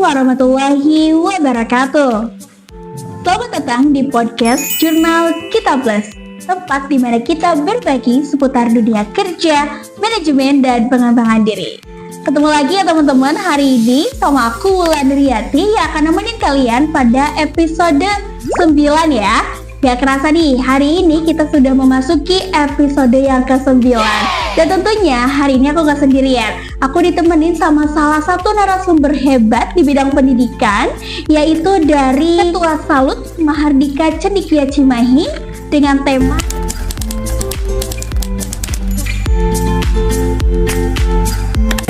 warahmatullahi wabarakatuh. Selamat datang di podcast Jurnal Kita Plus, tempat di mana kita berbagi seputar dunia kerja, manajemen, dan pengembangan diri. Ketemu lagi ya teman-teman, hari ini sama aku Wulandriati yang akan nemenin kalian pada episode 9 ya. Gak kerasa nih, hari ini kita sudah memasuki episode yang ke-9. Dan tentunya hari ini aku gak sendirian. Aku ditemenin sama salah satu narasumber hebat di bidang pendidikan, yaitu dari Ketua Salut Mahardika Cendikia Cimahi dengan tema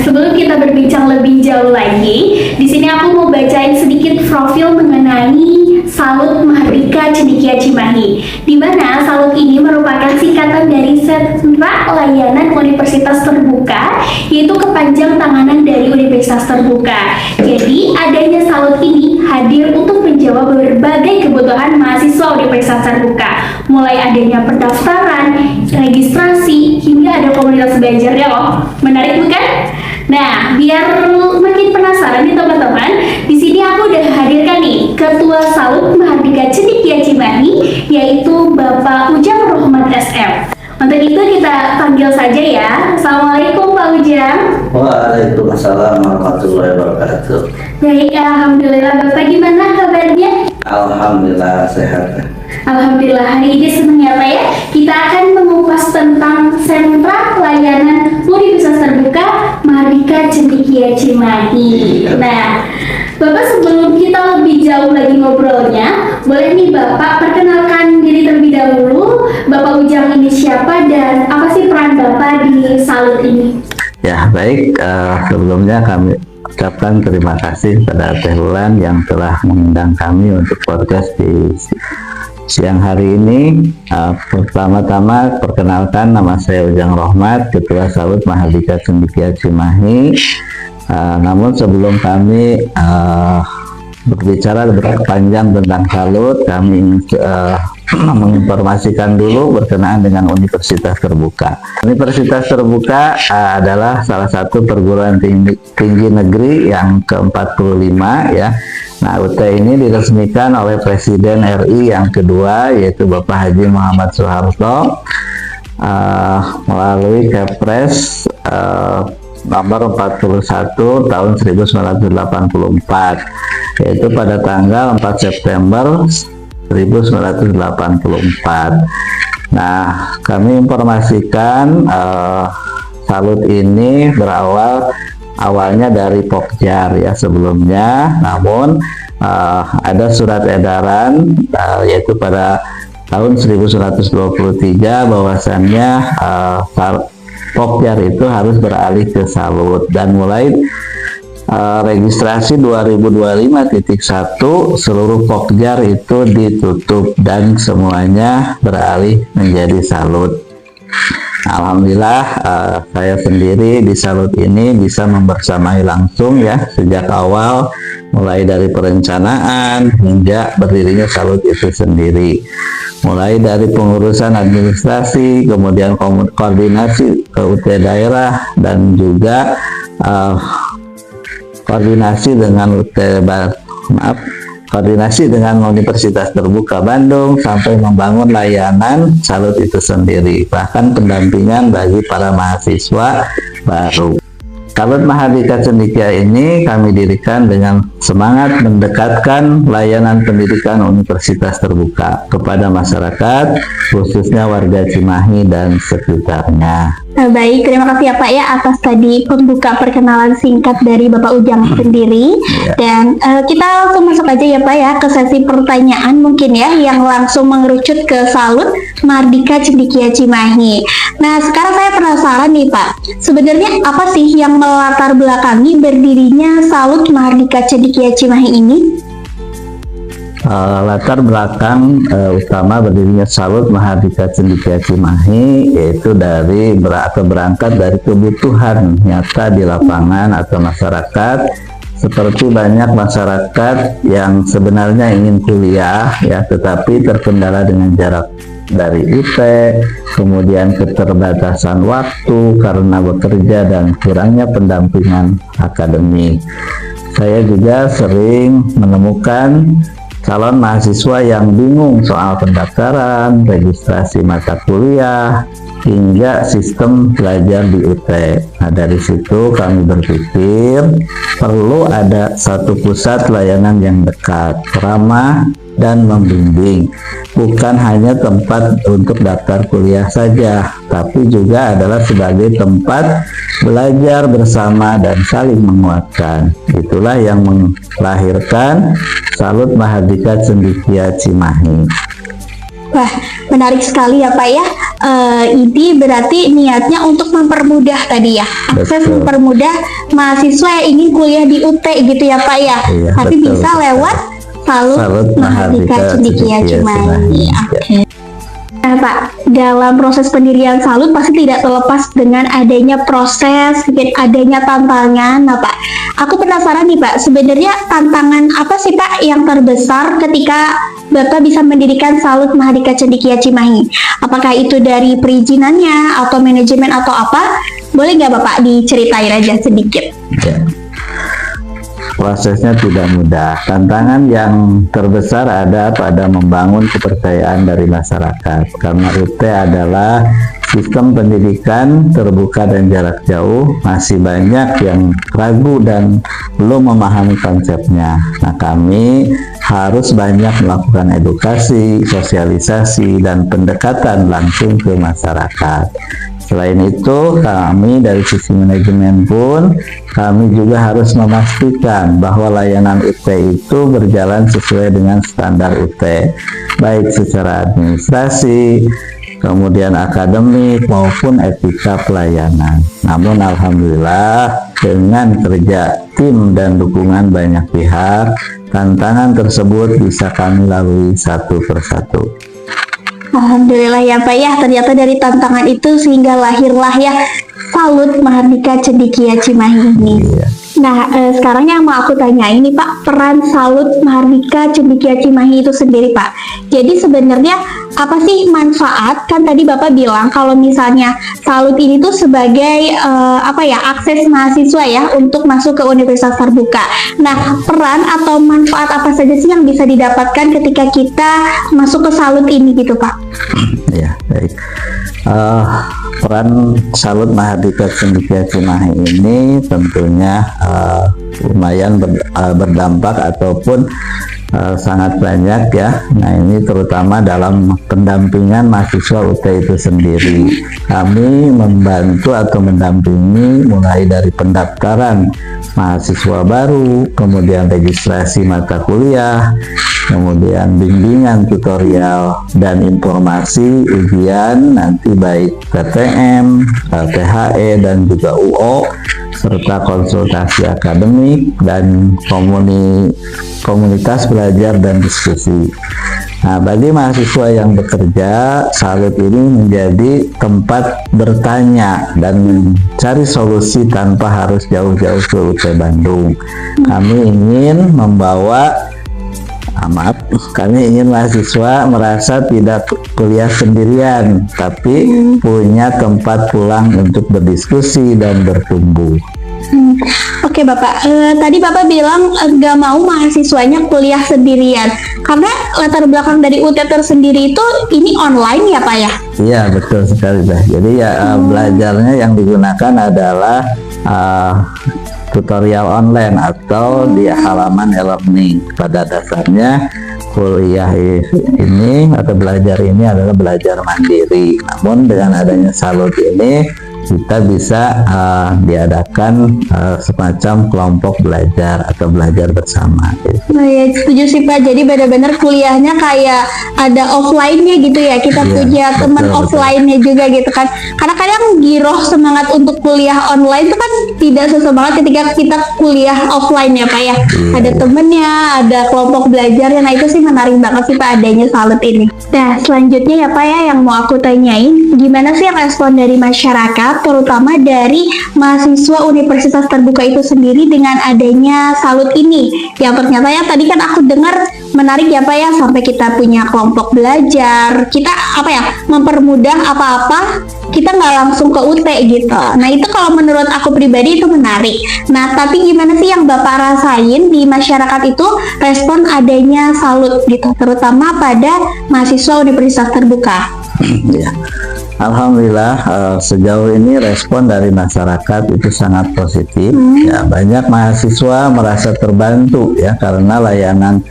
Sebelum kita berbincang lebih jauh lagi, di sini aku mau bacain sedikit profil mengenai Salut Mahardika Cendikia Cimahi, di mana Salut ini merupakan singkatan dari Sentra Layanan Universitas Terbuka, yaitu kepanjang tanganan dari Universitas Terbuka. Jadi adanya Salut ini hadir untuk menjawab berbagai kebutuhan mahasiswa Universitas Terbuka, mulai adanya pendaftaran, registrasi, hingga ada komunitas belajarnya loh. Menarik bukan? Nah, biar makin penasaran nih teman-teman, di sini aku udah hadirkan nih Ketua Salut Mahardika Cendikia Cimahi, yaitu Bapak Ujang Rohmat SM. Untuk itu kita panggil saja ya. Assalamualaikum Pak Ujang. Waalaikumsalam warahmatullahi wabarakatuh. Baik, alhamdulillah. Bapak gimana kabarnya? Alhamdulillah sehat. Alhamdulillah, hari ini senang ya Pak ya. Kita akan mengupas tentang Sentra Layanan Universitas Terbuka Mahardika Cendikia Cimahi. Nah, Bapak sebelum kita lebih jauh lagi ngobrolnya, boleh nih Bapak perkenalkan diri terlebih dahulu. Bapak Ujang ini siapa dan apa sih peran Bapak di Salut ini? Ya baik, sebelumnya kami ucapkan terima kasih pada Teh Wulan yang telah mengundang kami untuk podcast di siang hari ini. Pertama-tama perkenalkan, nama saya Ujang Rohmat, Ketua Salut Mahardika Cendikia Cimahi. Namun sebelum kami berbicara berpanjang tentang Salut, kami ingin menginformasikan dulu berkenaan dengan Universitas Terbuka. Universitas Terbuka adalah salah satu perguruan tinggi negeri yang ke-45 ya. Nah, UT ini diresmikan oleh Presiden RI yang kedua, yaitu Bapak Haji Muhammad Soeharto, melalui Kepres nomor 41 tahun 1984, yaitu pada tanggal 4 September 1984. Nah, kami informasikan Salut ini awalnya dari Pokjar ya sebelumnya, namun ada surat edaran yaitu pada tahun 1923 bahwasannya Pokjar itu harus beralih ke Salut, dan mulai registrasi 2025.1 seluruh Pokjar itu ditutup dan semuanya beralih menjadi Salut. Alhamdulillah saya sendiri di Salut ini bisa membersamai langsung ya sejak awal, mulai dari perencanaan hingga berdirinya Salut itu sendiri, mulai dari pengurusan administrasi, kemudian koordinasi ke UT daerah, dan juga koordinasi dengan Universitas Terbuka Bandung, sampai membangun layanan Salut itu sendiri, bahkan pendampingan bagi para mahasiswa baru. Salut Mahardika Cendikia ini kami dirikan dengan semangat mendekatkan layanan pendidikan Universitas Terbuka kepada masyarakat, khususnya warga Cimahi dan sekitarnya. Baik, terima kasih ya Pak ya atas tadi pembuka perkenalan singkat dari Bapak Ujang sendiri. Dan kita langsung masuk aja ya Pak ya ke sesi pertanyaan mungkin ya yang langsung mengerucut ke Salut Mahardika Cendikia Cimahi. Nah, sekarang saya penasaran nih Pak, sebenarnya apa sih yang melatar belakangi berdirinya Salut Mahardika Cendikia Cimahi ini? Latar belakang utama berdirinya Salut Mahardika Cendikia Cimahi yaitu berangkat dari kebutuhan nyata di lapangan atau masyarakat, seperti banyak masyarakat yang sebenarnya ingin kuliah ya, tetapi terkendala dengan jarak dari UT, kemudian keterbatasan waktu karena bekerja dan kurangnya pendampingan akademik. saya juga sering menemukan calon mahasiswa yang bingung soal pendaftaran, registrasi mata kuliah, hingga sistem belajar di UT. Nah, dari situ kami berpikir perlu ada satu pusat layanan yang dekat, ramah, dan membimbing. Bukan hanya tempat untuk daftar kuliah saja, tapi juga adalah sebagai tempat belajar bersama dan saling menguatkan. Itulah yang melahirkan Salut Mahardika Cendekia Cimahi. Wah, menarik sekali ya Pak ya. Ini berarti niatnya untuk mempermudah tadi ya, akses, Betul. mempermudah mahasiswa yang ingin kuliah di UT gitu ya Pak ya. Iya, Tapi betul. bisa lewat Salut Mahardika Cendekia Cimahi. Oke. Nah Pak, dalam proses pendirian Salut pasti tidak terlepas dengan adanya proses, mungkin adanya tantangan. Nah Pak, aku penasaran nih Pak, sebenarnya tantangan apa sih Pak yang terbesar ketika Bapak bisa mendirikan Salut Mahardika Cendekia Cimahi? Apakah itu dari perizinannya atau manajemen atau apa? Boleh nggak Bapak diceritain aja sedikit? Ya. Prosesnya tidak mudah. Tantangan yang terbesar ada pada membangun kepercayaan dari masyarakat, karena UT adalah sistem pendidikan terbuka dan jarak jauh. Masih banyak yang ragu dan belum memahami konsepnya. Nah, kami harus banyak melakukan edukasi, sosialisasi, dan pendekatan langsung ke masyarakat. Selain itu, kami dari sisi manajemen pun, kami juga harus memastikan bahwa layanan UT itu berjalan sesuai dengan standar UT, baik secara administrasi, kemudian akademik, maupun etika pelayanan. Namun alhamdulillah, dengan kerja tim dan dukungan banyak pihak, tantangan tersebut bisa kami lalui satu persatu. Alhamdulillah ya Pak ya, ternyata dari tantangan itu sehingga lahirlah ya Salut Mahardika Cendekia Cimahi ini. Iya. Nah, sekarang yang mau aku tanya ini Pak, peran Salut Mahardika Cendekia Cimahi itu sendiri Pak. Jadi sebenarnya apa sih manfaat? Kan tadi Bapak bilang kalau misalnya Salut ini tuh sebagai akses mahasiswa ya untuk masuk ke universitas terbuka. Nah, peran atau manfaat apa saja sih yang bisa didapatkan ketika kita masuk ke Salut ini gitu Pak? Ya, baik. Peran Salut Mahardika Cendekia Cimahi ini tentunya lumayan berdampak ataupun sangat banyak ya. Nah, ini terutama dalam pendampingan mahasiswa UT itu sendiri. Kami membantu atau mendampingi mulai dari pendaftaran mahasiswa baru, kemudian registrasi mata kuliah, kemudian bimbingan tutorial dan informasi ujian nanti baik PTM, THE dan juga UO, serta konsultasi akademik dan komunitas belajar dan diskusi. Nah, bagi mahasiswa yang bekerja, Salut ini menjadi tempat bertanya dan mencari solusi tanpa harus jauh-jauh ke UT Bandung. Kami ingin mahasiswa merasa tidak kuliah sendirian, tapi punya tempat pulang untuk berdiskusi dan bertumbuh. Oke Bapak, tadi Bapak bilang nggak mau mahasiswanya kuliah sendirian karena latar belakang dari UT tersendiri itu ini online ya Pak ya? Iya, betul sekali Bah. Jadi ya belajarnya yang digunakan adalah tutorial online atau di halaman e-learning. Pada dasarnya kuliah ini atau belajar ini adalah belajar mandiri. Namun dengan adanya Salut ini kita bisa diadakan semacam kelompok belajar atau belajar bersama gitu. Nah ya setuju sih Pak, jadi benar-benar kuliahnya kayak ada offline-nya gitu ya, kita Iya, punya teman betul. offline-nya juga gitu kan. Karena kadang giroh semangat untuk kuliah online itu kan tidak sesemangat ketika kita kuliah offline ya Pak ya. Iya. Ada temennya, ada kelompok belajarnya, nah itu sih menarik banget sih Pak adanya Salut ini. Nah selanjutnya ya Pak ya yang mau aku tanyain, gimana sih respon dari masyarakat terutama dari mahasiswa Universitas Terbuka itu sendiri dengan adanya Salut ini, yang ternyata ya tadi kan aku dengar menarik ya Pak ya, sampai kita punya kelompok belajar, kita mempermudah apa-apa kita nggak langsung ke UT gitu. Nah itu kalau menurut aku pribadi itu menarik. Nah tapi gimana sih yang Bapak rasain di masyarakat itu respon adanya salut gitu, terutama pada mahasiswa universitas terbuka? Ya. Alhamdulillah sejauh ini respon dari masyarakat itu sangat positif. Ya, banyak mahasiswa merasa terbantu ya karena layanan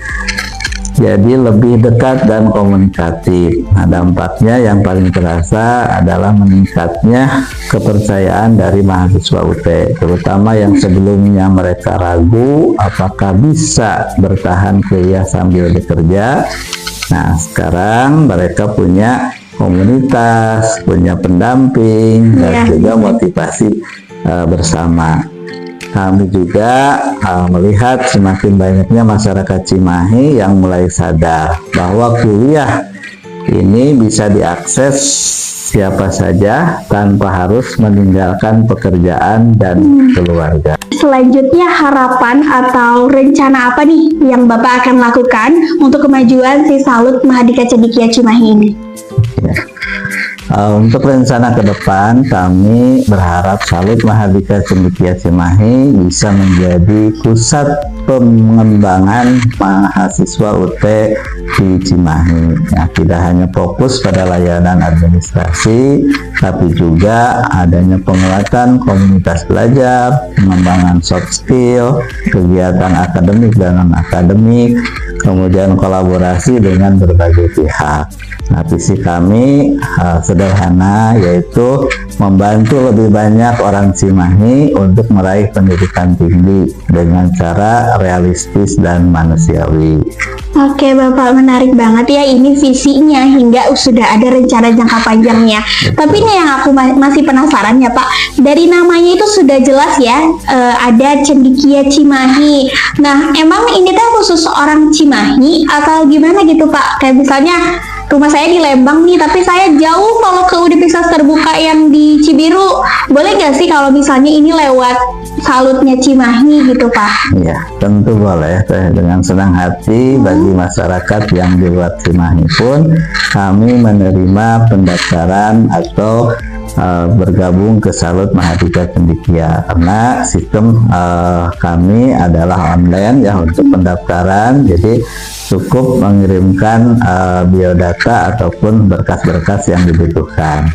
jadi lebih dekat dan komunikatif. Nah, dampaknya yang paling terasa adalah meningkatnya kepercayaan dari mahasiswa UT, terutama yang sebelumnya mereka ragu apakah bisa bertahan kuliah sambil bekerja. Nah, sekarang mereka punya komunitas, punya pendamping, dan juga motivasi bersama. Kami juga melihat semakin banyaknya masyarakat Cimahi yang mulai sadar bahwa kuliah ini bisa diakses siapa saja tanpa harus meninggalkan pekerjaan dan keluarga. Selanjutnya harapan atau rencana apa nih yang Bapak akan lakukan untuk kemajuan si Salut Mahardika Cendekia Cimahi ini? Ya. Untuk rencana ke depan, kami berharap Salut Mahardika Cendekia Cimahi bisa menjadi pusat pengembangan mahasiswa UT di Cimahi. Nah, tidak hanya fokus pada layanan administrasi, tapi juga adanya penguatan komunitas belajar, pengembangan soft skill, kegiatan akademik dan non-akademik, kemudian kolaborasi dengan berbagai pihak. Nah, visi kami sederhana, yaitu membantu lebih banyak orang Cimahi untuk meraih pendidikan tinggi dengan cara realistis dan manusiawi. Oke Bapak, menarik banget ya ini visinya hingga sudah ada rencana jangka panjangnya. Tapi ini yang aku masih penasaran ya Pak, dari namanya itu sudah jelas ya ada Cendekia Cimahi. Nah emang ini tuh khusus orang Cimahi atau gimana gitu Pak? Kayak misalnya rumah saya di Lembang nih, tapi saya jauh kalau ke universitas terbuka yang di Cibiru. Boleh nggak sih kalau misalnya ini lewat Salutnya Cimahi gitu Pak? Ya, tentu boleh. Dengan senang hati bagi masyarakat yang di luar Cimahi pun kami menerima pendaftaran atau bergabung ke Salut Mahardika Cendekia, karena sistem kami adalah online ya untuk pendaftaran. Jadi cukup mengirimkan biodata ataupun berkas-berkas yang dibutuhkan.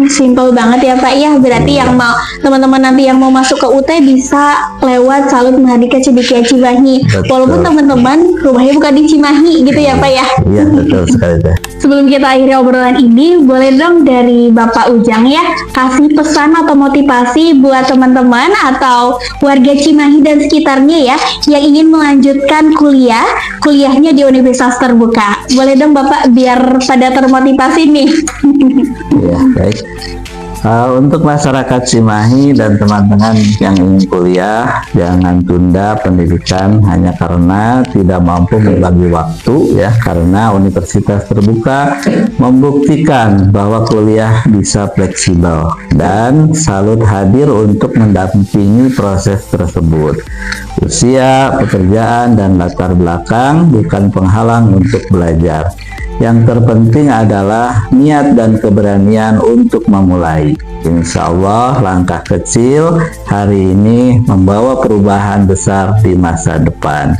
Simple banget ya Pak ya. Berarti yang mau teman-teman nanti yang mau masuk ke UT bisa lewat Salut Mahardika Cendekia Cimahi. Walaupun teman-teman rumahnya bukan di Cimahi gitu ya Pak ya. Iya betul sekali deh. Sebelum kita akhiri obrolan ini, boleh dong dari Bapak Ujang ya kasih pesan atau motivasi buat teman-teman atau warga Cimahi dan sekitarnya ya yang ingin melanjutkan kuliahnya di universitas terbuka. Boleh dong Bapak biar pada termotivasi nih. Ya, baik. Untuk masyarakat Cimahi dan teman-teman yang ingin kuliah, jangan tunda pendidikan hanya karena tidak mampu membagi waktu ya, karena universitas terbuka membuktikan bahwa kuliah bisa fleksibel dan Salut hadir untuk mendampingi proses tersebut. Usia, pekerjaan, dan latar belakang bukan penghalang untuk belajar. Yang terpenting adalah niat dan keberanian untuk memulai. Insya Allah langkah kecil hari ini membawa perubahan besar di masa depan.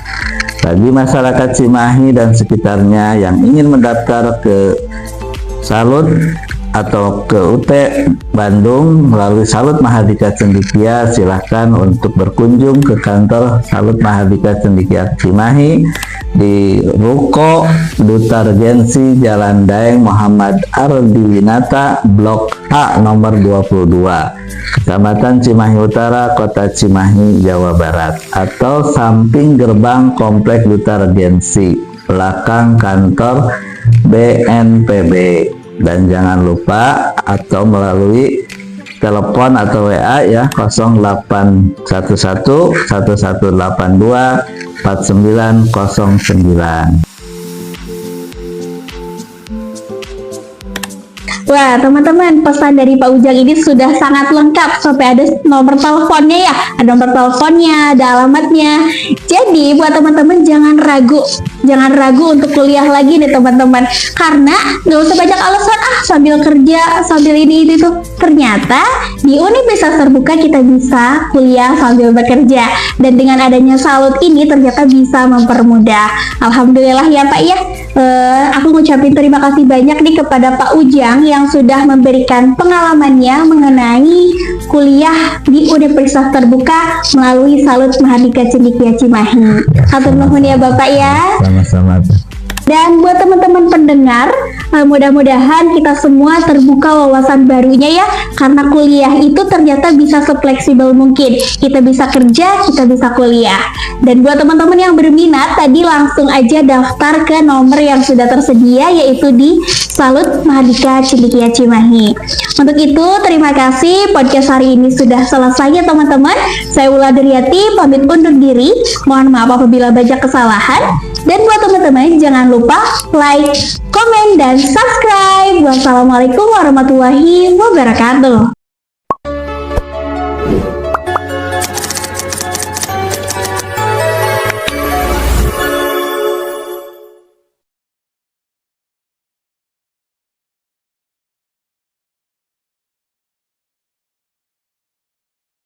Bagi masyarakat Cimahi dan sekitarnya yang ingin mendaftar ke Salut atau ke UT Bandung melalui Salut Mahardika Cendekia, silahkan untuk berkunjung ke kantor Salut Mahardika Cendekia Cimahi di Ruko Duta Regensi Jalan Daeng Muhammad Ardiwinata Blok A nomor 22 Kecamatan Cimahi Utara, Kota Cimahi, Jawa Barat, atau samping gerbang Komplek Duta Regensi belakang kantor BNPB. Dan jangan lupa atau melalui telepon atau WA ya 0811 1182 4909. Wah teman-teman, pesan dari Pak Ujang ini sudah sangat lengkap, sampai ada nomor teleponnya ya, ada nomor teleponnya, ada alamatnya. Jadi buat teman-teman jangan ragu Jangan ragu untuk kuliah lagi nih teman-teman. Karena nggak usah banyak alasan sambil kerja, sambil ini itu tuh. Ternyata di Universitas Terbuka kita bisa kuliah sambil bekerja. Dan dengan adanya Salut ini ternyata bisa mempermudah. Alhamdulillah ya Pak ya. Aku ngucapin terima kasih banyak nih kepada Pak Ujang yang sudah memberikan pengalamannya mengenai kuliah di Universitas Terbuka melalui Salut Mahardika Cendekia Cimahi. Hatur nuhun ya Bapak ya. Sama-sama. Dan buat teman-teman pendengar, mudah-mudahan kita semua terbuka wawasan barunya ya. Karena kuliah itu ternyata bisa sefleksibel mungkin. Kita bisa kerja, kita bisa kuliah. Dan buat teman-teman yang berminat, tadi langsung aja daftar ke nomor yang sudah tersedia, yaitu di Salut Mahardika Cendekia Cimahi. Untuk itu, terima kasih. Podcast hari ini sudah selesai ya teman-teman. Saya Wulandariati pamit undur diri. Mohon maaf apabila banyak kesalahan. Dan buat teman-teman, jangan lupa like, komen, dan subscribe. Wassalamualaikum warahmatullahi wabarakatuh.